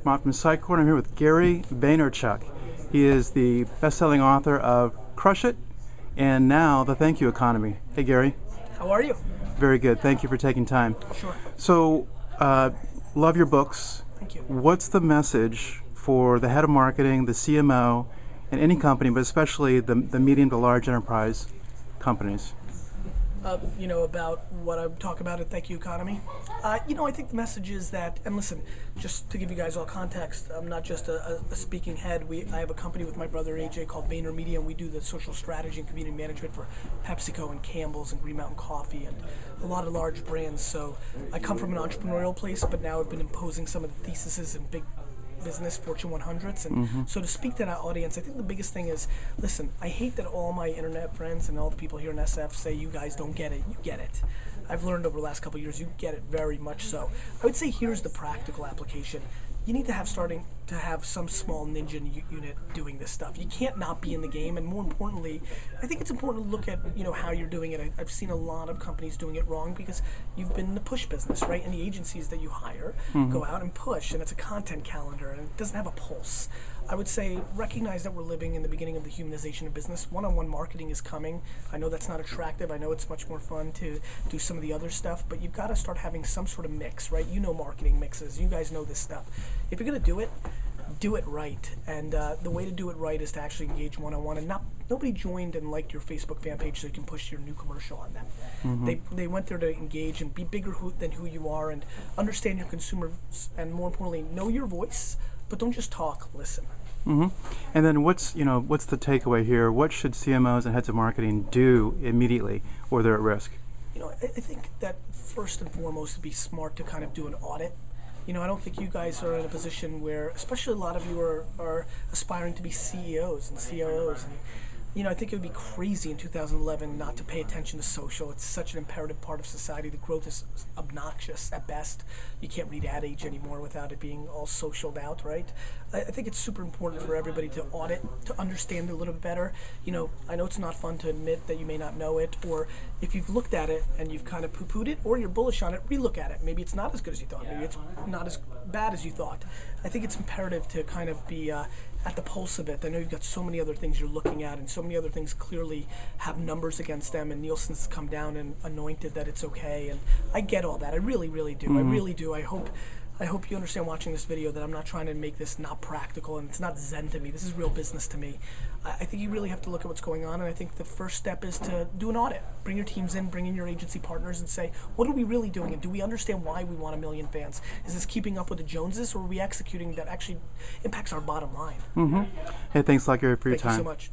Mark Mott from Sitecore, and I'm here with Gary Vaynerchuk. He is the best-selling author of Crush It and now The Thank You Economy. Hey, Gary. How are you? Very good. Thank you for taking time. Sure. So, love your books. Thank you. What's the message for the head of marketing, the CMO, in any company, but especially the medium to large enterprise companies? About what I talk about at Thank You Economy. I think the message is that, and listen, just to give you guys all context, I'm not just a speaking head. I have a company with my brother AJ called VaynerMedia, and we do the social strategy and community management for PepsiCo and Campbell's and Green Mountain Coffee and a lot of large brands. So I come from an entrepreneurial place, but now I've been imposing some of the theses in big business, Fortune 100s, and so to speak to that audience, I think the biggest thing is, listen, I hate that all my internet friends and all the people here in SF say you guys don't get it. You get it. I've learned over the last couple of years you get it very much so. I would say here's the practical application. You need to have some small ninja unit doing this stuff. You can't not be in the game, and more importantly, I think it's important to look at how you're doing it. I've seen a lot of companies doing it wrong because you've been in the push business, right? And the agencies that you hire go out and push, and it's a content calendar, and it doesn't have a pulse. I would say recognize that we're living in the beginning of the humanization of business. One-on-one marketing is coming. I know that's not attractive. I know it's much more fun to do some of the other stuff, but you've got to start having some sort of mix, right? You know marketing mixes. You guys know this stuff. If you're going to do it right. And the way to do it right is to actually engage one-on-one. And nobody joined and liked your Facebook fan page so you can push your new commercial on them. They went there to engage and be bigger than who you are and understand your consumers, and more importantly, know your voice, but don't just talk, listen. And then what's the takeaway here? What should CMOs and heads of marketing do immediately, or they're at risk? I think that first and foremost, to be smart to kind of do an audit. I don't think you guys are in a position where, especially a lot of you are aspiring to be CEOs and COOs. And, I think it would be crazy in 2011 not to pay attention to social. It's such an imperative part of society. The growth is obnoxious at best. You can't read Ad Age anymore without it being all socialed out, right? I think it's super important for everybody to audit, to understand it a little bit better. I know it's not fun to admit that you may not know it, or if you've looked at it and you've kind of poo-pooed it, or you're bullish on it, relook at it. Maybe it's not as good as you thought. Maybe it's not as bad as you thought. I think it's imperative to kind of be at the pulse of it. I know you've got so many other things you're looking at, and so many other things clearly have numbers against them, and Nielsen's come down and anointed that it's okay, and I get all that. I really, really do. I really do. I hope you understand watching this video that I'm not trying to make this not practical, and it's not Zen to me. This is real business to me. I think you really have to look at what's going on, and I think the first step is to do an audit. Bring your teams in, bring in your agency partners, and say, what are we really doing, and do we understand why we want 1 million fans? Is this keeping up with the Joneses, or are we executing that actually impacts our bottom line? Hey, thanks a lot, Gary, for your time. Thank you so much.